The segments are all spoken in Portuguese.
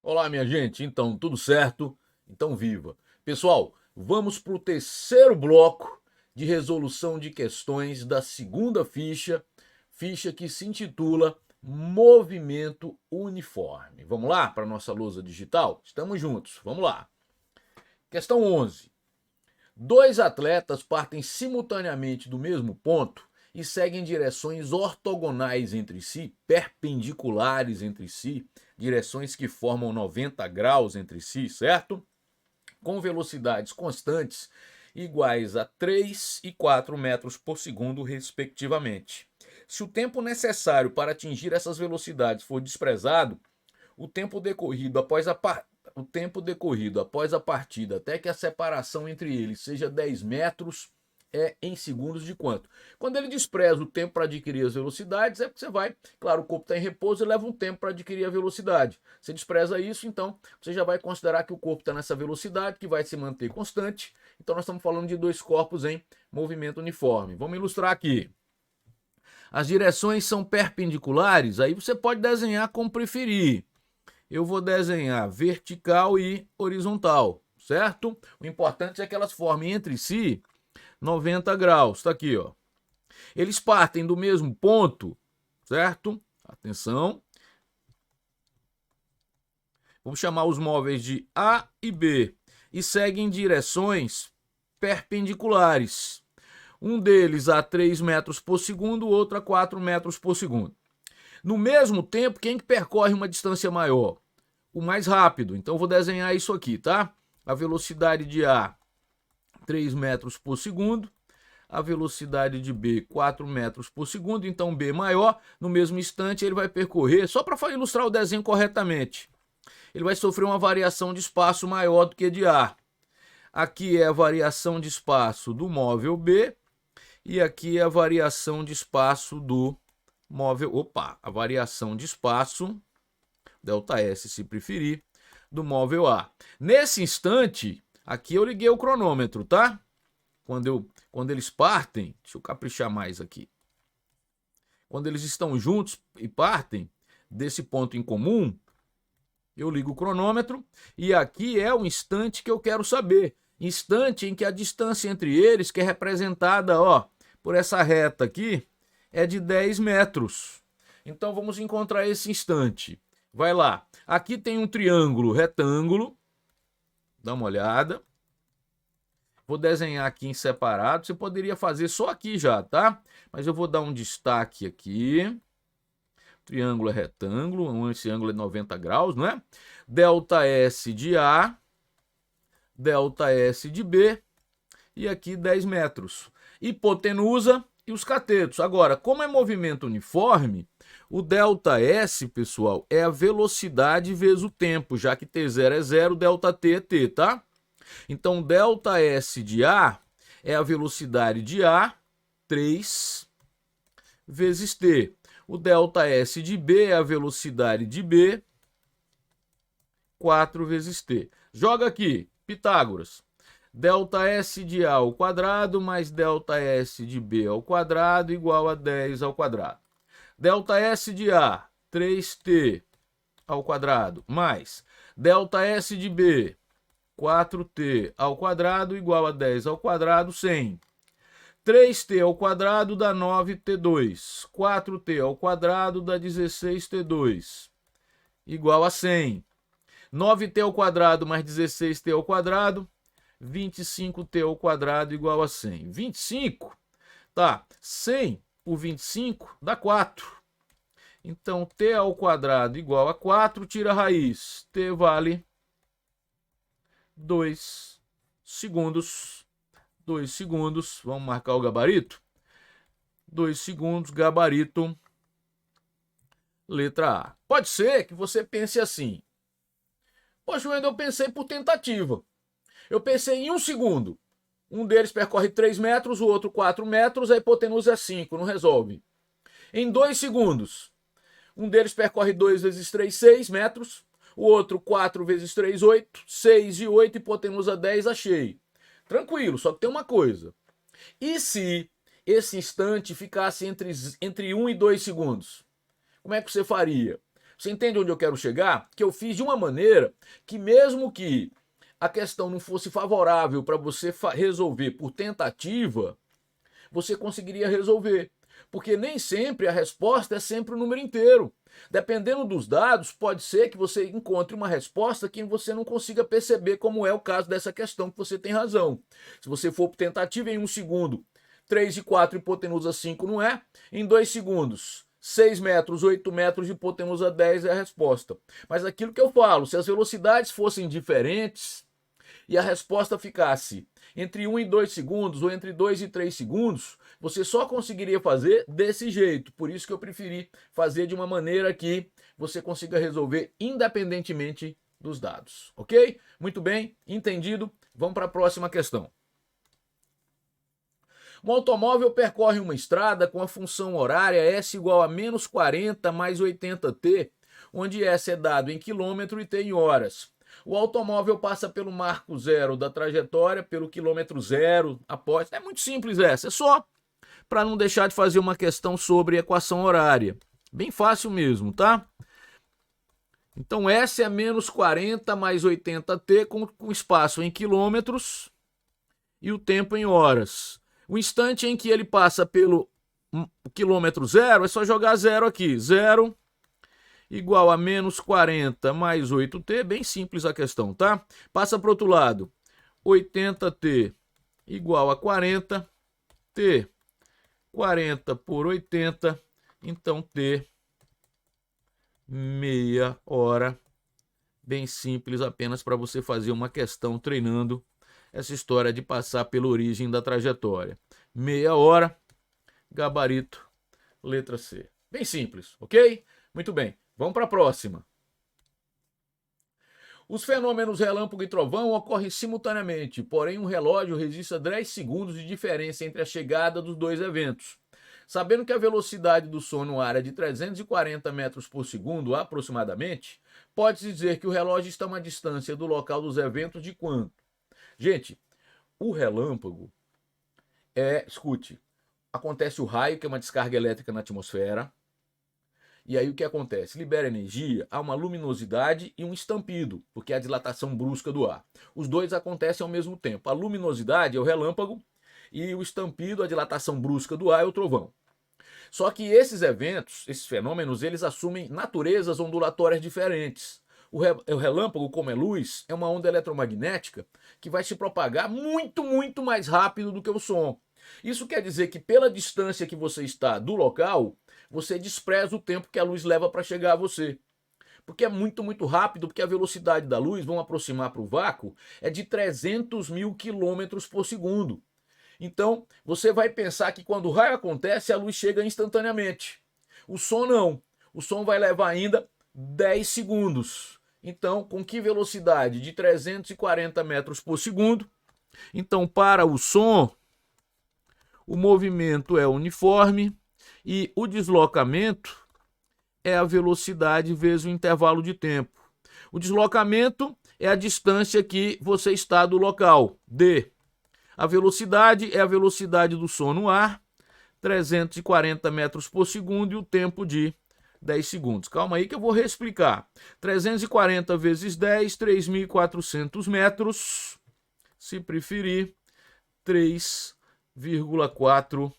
Olá, minha gente. Então, tudo certo? Então, viva. Pessoal, vamos para o terceiro bloco de resolução de questões da segunda ficha, ficha que se intitula Movimento Uniforme. Vamos lá para a nossa lousa digital? Estamos juntos. Vamos lá. Questão 11. Dois atletas partem simultaneamente do mesmo ponto e seguem direções ortogonais entre si, perpendiculares entre si, direções que formam 90 graus entre si, certo? Com velocidades constantes iguais a 3 e 4 metros por segundo, respectivamente. Se o tempo necessário para atingir essas velocidades for desprezado, o tempo decorrido após a partida até que a separação entre eles seja 10 metros é em segundos de quanto? Quando ele despreza o tempo para adquirir as velocidades, é porque você vai, claro, o corpo está em repouso e leva um tempo para adquirir a velocidade. Você despreza isso, então você já vai considerar que o corpo está nessa velocidade, que vai se manter constante. Então nós estamos falando de dois corpos em movimento uniforme. Vamos ilustrar aqui. As direções são perpendiculares, aí você pode desenhar como preferir. Eu vou desenhar vertical e horizontal, certo? O importante é que elas formem entre si 90 graus. Está aqui, ó. Eles partem do mesmo ponto, certo? Atenção. Vamos chamar os móveis de A e B e seguem direções perpendiculares. Um deles a 3 metros por segundo, o outro a 4 metros por segundo. No mesmo tempo, quem que percorre uma distância maior? O mais rápido. Então, vou desenhar isso aqui, tá? A velocidade de A, 3 metros por segundo. A velocidade de B, 4 metros por segundo. Então, B maior. No mesmo instante, ele vai percorrer, só para ilustrar o desenho corretamente, ele vai sofrer uma variação de espaço maior do que de A. Aqui é a variação de espaço do móvel B e aqui é a variação de espaço do móvel... a variação de espaço, ΔS se preferir, do móvel A. Nesse instante, aqui eu liguei o cronômetro, tá? Quando eles partem, deixa eu caprichar mais aqui. Quando eles estão juntos e partem desse ponto em comum, eu ligo o cronômetro e aqui é o instante que eu quero saber. Instante em que a distância entre eles, que é representada, ó, por essa reta aqui, é de 10 metros. Então vamos encontrar esse instante. Vai lá. Aqui tem um triângulo retângulo. Dá uma olhada. Vou desenhar aqui em separado. Você poderia fazer só aqui já, tá? Mas eu vou dar um destaque aqui. Triângulo é retângulo. Esse ângulo é 90 graus, não é? ΔS de A. ΔS de B. E aqui 10 metros. Hipotenusa e os catetos. Agora, como é movimento uniforme, o ΔS, pessoal, é a velocidade vezes o tempo, já que T0 é 0, ΔT é T, tá? Então, ΔS de A é a velocidade de A, 3, vezes T. O ΔS de B é a velocidade de B, 4 vezes T. Joga aqui, Pitágoras. ΔS de A ao quadrado mais ΔS de B ao quadrado igual a 10 ao quadrado. ΔS de A, 3t ao quadrado, mais ΔS de B, 4t ao quadrado igual a 10 ao quadrado, 100. 3t ao quadrado dá 9t2. 4t ao quadrado dá 16t2. Igual a 100. 9t ao quadrado mais 16t ao quadrado, 25t ao quadrado igual a 100. 25, tá, 100 por 25 dá 4. Então, t ao quadrado igual a 4, tira a raiz. T vale 2 segundos. 2 segundos, vamos marcar o gabarito? 2 segundos, gabarito, letra A. Pode ser que você pense assim. Poxa, eu pensei por tentativa. Eu pensei em 1 segundo. Um deles percorre 3 metros, o outro 4 metros, a hipotenusa é 5, não resolve. Em 2 segundos, um deles percorre 2 vezes 3, 6 metros, o outro 4 vezes 3, 8, 6 e 8, hipotenusa 10, achei. Tranquilo, só que tem uma coisa. E se esse instante ficasse entre 1 e 2 segundos? Como é que você faria? Você entende onde eu quero chegar? Que eu fiz de uma maneira que mesmo que a questão não fosse favorável para você resolver por tentativa, você conseguiria resolver. Porque nem sempre a resposta é sempre o número inteiro. Dependendo dos dados, pode ser que você encontre uma resposta que você não consiga perceber, como é o caso dessa questão, que você tem razão. Se você for por tentativa em 1 segundo, 3 e 4 hipotenusa 5 não é. Em 2 segundos, 6 metros, 8 metros, hipotenusa 10 é a resposta. Mas aquilo que eu falo, se as velocidades fossem diferentes e a resposta ficasse entre 1 e 2 segundos ou entre 2 e 3 segundos, você só conseguiria fazer desse jeito. Por isso que eu preferi fazer de uma maneira que você consiga resolver independentemente dos dados, ok? Muito bem, entendido? Vamos para a próxima questão. Um automóvel percorre uma estrada com a função horária S igual a menos 40 mais 80t, onde S é dado em quilômetro e T em horas. O automóvel passa pelo marco zero da trajetória, pelo quilômetro zero após. É muito simples essa, é só para não deixar de fazer uma questão sobre equação horária. Bem fácil mesmo, tá? Então S é menos 40 mais 80t com espaço em quilômetros e o tempo em horas. O instante em que ele passa pelo quilômetro zero é só jogar zero aqui. Zero igual a menos 40 mais 8t, bem simples a questão, tá? Passa para o outro lado. 80t igual a 40, t 40 por 80, então t meia hora. Bem simples, apenas para você fazer uma questão treinando essa história de passar pela origem da trajetória. Meia hora, gabarito, letra C. Bem simples, ok? Muito bem, vamos para a próxima. Os fenômenos relâmpago e trovão ocorrem simultaneamente, porém um relógio registra 10 segundos de diferença entre a chegada dos dois eventos. Sabendo que a velocidade do som no ar é de 340 metros por segundo aproximadamente, pode-se dizer que o relógio está a uma distância do local dos eventos de quanto? Gente, o relâmpago escute, acontece o raio, que é uma descarga elétrica na atmosfera, e aí o que acontece? Libera energia, há uma luminosidade e um estampido, porque é a dilatação brusca do ar. Os dois acontecem ao mesmo tempo. A luminosidade é o relâmpago e o estampido, a dilatação brusca do ar, é o trovão. Só que esses eventos, esses fenômenos, eles assumem naturezas ondulatórias diferentes. O relâmpago, como é luz, é uma onda eletromagnética que vai se propagar muito, muito mais rápido do que o som. Isso quer dizer que pela distância que você está do local, você despreza o tempo que a luz leva para chegar a você. Porque é muito, muito rápido, porque a velocidade da luz, vamos aproximar para o vácuo, é de 300 mil quilômetros por segundo. Então, você vai pensar que quando o raio acontece, a luz chega instantaneamente. O som não. O som vai levar ainda 10 segundos. Então, com que velocidade? De 340 metros por segundo. Então, para o som, o movimento é uniforme e o deslocamento é a velocidade vezes o intervalo de tempo. O deslocamento é a distância que você está do local, d. A velocidade é a velocidade do som no ar, 340 metros por segundo, e o tempo de 10 segundos. Calma aí que eu vou reexplicar. 340 vezes 10, 3.400 metros. Se preferir, 3,4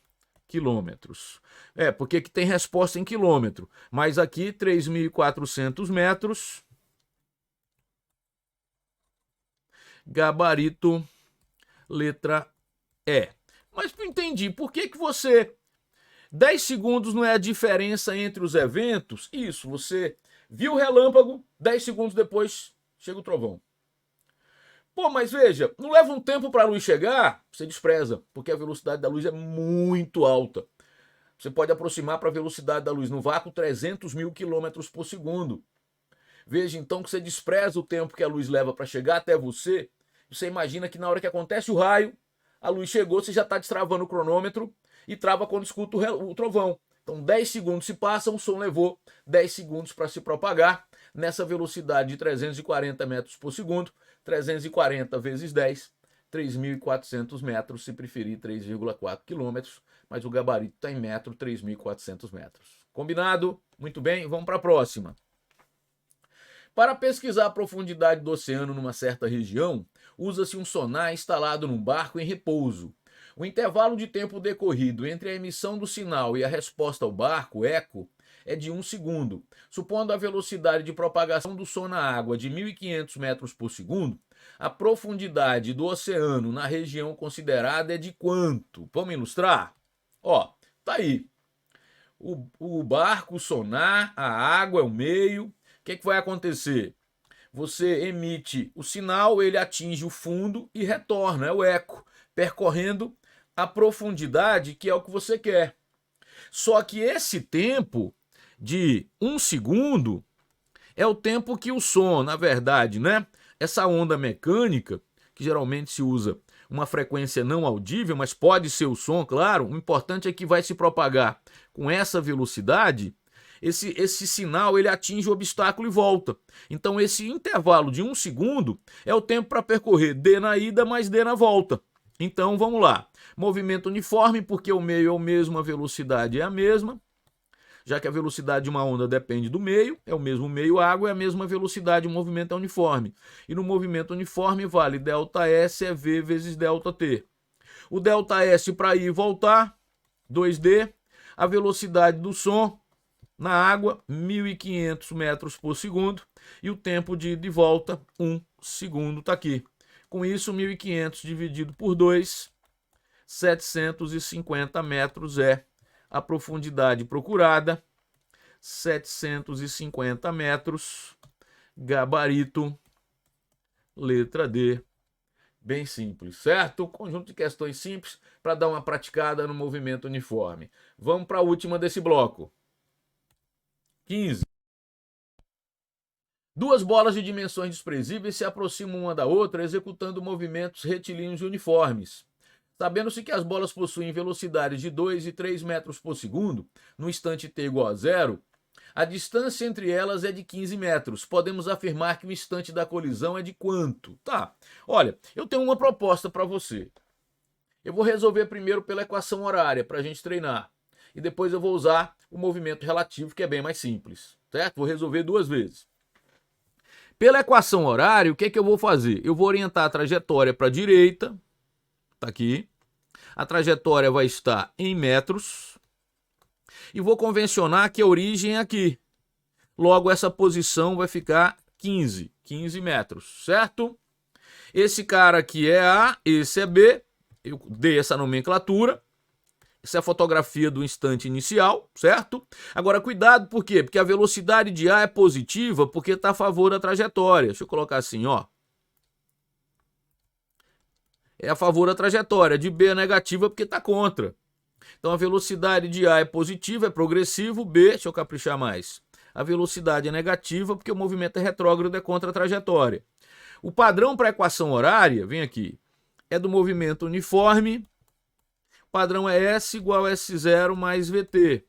quilômetros. Porque aqui tem resposta em quilômetro. Mas aqui, 3.400 metros. Gabarito, letra E. Mas não entendi, por que você... 10 segundos não é a diferença entre os eventos? Isso, você viu o relâmpago, 10 segundos depois chega o trovão. Pô, mas veja, não leva um tempo para a luz chegar? Você despreza, porque a velocidade da luz é muito alta. Você pode aproximar para a velocidade da luz no vácuo 300 mil quilômetros por segundo. Veja então que você despreza o tempo que a luz leva para chegar até você. Você imagina que na hora que acontece o raio, a luz chegou, você já está destravando o cronômetro e trava quando escuta o trovão. Então 10 segundos se passam, o som levou 10 segundos para se propagar nessa velocidade de 340 metros por segundo. 340 vezes 10, 3.400 metros, se preferir 3,4 quilômetros, mas o gabarito está em metro, 3.400 metros. Combinado? Muito bem, vamos para a próxima. Para pesquisar a profundidade do oceano numa certa região, usa-se um sonar instalado num barco em repouso. O intervalo de tempo decorrido entre a emissão do sinal e a resposta ao barco, eco, é de 1 segundo. Supondo a velocidade de propagação do som na água de 1.500 metros por segundo, a profundidade do oceano na região considerada é de quanto? Vamos ilustrar? Ó, tá aí. O barco, o sonar, a água é o meio. O que vai acontecer? Você emite o sinal, ele atinge o fundo e retorna, é o eco, percorrendo a profundidade que é o que você quer. Só que esse tempo de 1 segundo é o tempo que o som, na verdade, né? Essa onda mecânica, que geralmente se usa uma frequência não audível, mas pode ser o som, claro, o importante é que vai se propagar com essa velocidade. Esse sinal ele atinge o obstáculo e volta. Então esse intervalo de 1 segundo é o tempo para percorrer d na ida mais d na volta. Então vamos lá. Movimento uniforme, porque o meio é o mesmo, a velocidade é a mesma. Já que a velocidade de uma onda depende do meio, é o mesmo meio água, é a mesma velocidade, o movimento é uniforme. E no movimento uniforme vale ΔS é V vezes ΔT. O ΔS para ir e voltar, 2D. A velocidade do som na água, 1.500 metros por segundo. E o tempo de ida e volta, 1 segundo, está aqui. Com isso, 1.500 dividido por 2, 750 metros é a profundidade procurada, 750 metros, gabarito, letra D. Bem simples, certo? Conjunto de questões simples para dar uma praticada no movimento uniforme. Vamos para a última desse bloco. 15. Duas bolas de dimensões desprezíveis se aproximam uma da outra executando movimentos retilíneos uniformes. Sabendo-se que as bolas possuem velocidades de 2 e 3 metros por segundo, no instante t igual a zero, a distância entre elas é de 15 metros. Podemos afirmar que o instante da colisão é de quanto? Tá, olha, eu tenho uma proposta para você. Eu vou resolver primeiro pela equação horária, para a gente treinar. E depois eu vou usar o movimento relativo, que é bem mais simples, certo? Vou resolver duas vezes. Pela equação horária, o que eu vou fazer? Eu vou orientar a trajetória para a direita, tá aqui. A trajetória vai estar em metros. E vou convencionar que a origem é aqui. Logo, essa posição vai ficar 15 metros, certo? Esse cara aqui é A, esse é B. Eu dei essa nomenclatura. Essa é a fotografia do instante inicial, certo? Agora, cuidado, por quê? Porque a velocidade de A é positiva porque está a favor da trajetória. Deixa eu colocar assim, ó. É a favor da trajetória. De B é negativa porque está contra. Então, a velocidade de A é positiva, é progressivo. B, deixa eu caprichar mais. A velocidade é negativa porque o movimento é retrógrado, é contra a trajetória. O padrão para a equação horária, vem aqui, é do movimento uniforme. O padrão é S igual a S0 mais VT.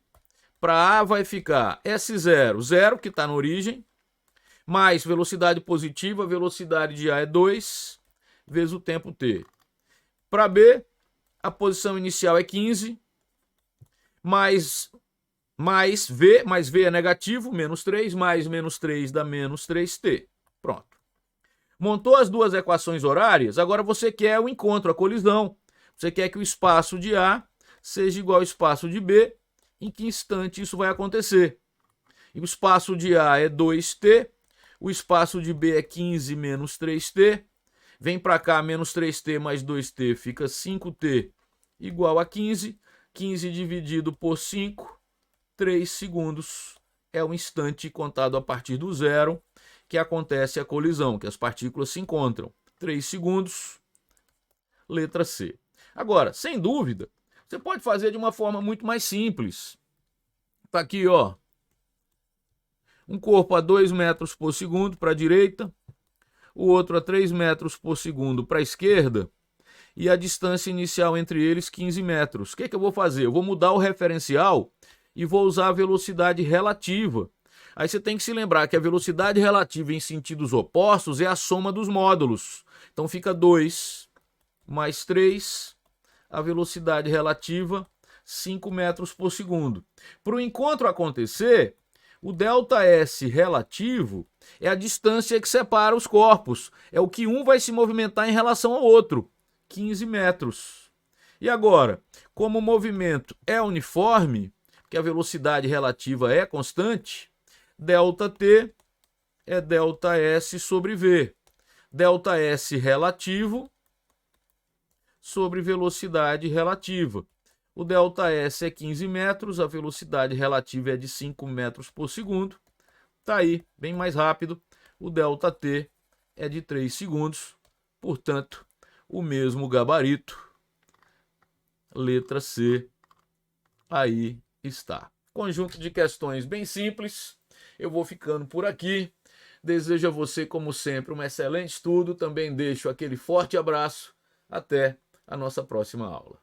Para A vai ficar S0, 0, que está na origem, mais velocidade positiva, a velocidade de A é 2, vezes o tempo T. Para B, a posição inicial é 15, mais V é negativo, menos 3, mais menos 3 dá menos 3T. Pronto. Montou as duas equações horárias, agora você quer o encontro, a colisão. Você quer que o espaço de A seja igual ao espaço de B. Em que instante isso vai acontecer? E o espaço de A é 2T, o espaço de B é 15 menos 3T. Vem para cá, menos 3T mais 2T fica 5T igual a 15. 15 dividido por 5, 3 segundos. É o instante contado a partir do zero que acontece a colisão, que as partículas se encontram. 3 segundos, letra C. Agora, sem dúvida, você pode fazer de uma forma muito mais simples. Está aqui, ó. Um corpo a 2 metros por segundo para a direita, o outro a 3 metros por segundo para a esquerda, e a distância inicial entre eles 15 metros. O que eu vou fazer? Eu vou mudar o referencial e vou usar a velocidade relativa. Aí você tem que se lembrar que a velocidade relativa em sentidos opostos é a soma dos módulos. Então fica 2 mais 3, a velocidade relativa, 5 metros por segundo. Para o encontro acontecer, o ΔS relativo é a distância que separa os corpos. É o que um vai se movimentar em relação ao outro, 15 metros. E agora, como o movimento é uniforme, que a velocidade relativa é constante, ΔT é ΔS sobre V. ΔS relativo sobre velocidade relativa. O ΔS é 15 metros, a velocidade relativa é de 5 metros por segundo. Está aí, bem mais rápido. O ΔT é de 3 segundos, portanto, o mesmo gabarito. Letra C, aí está. Conjunto de questões bem simples. Eu vou ficando por aqui. Desejo a você, como sempre, um excelente estudo. Também deixo aquele forte abraço. Até a nossa próxima aula.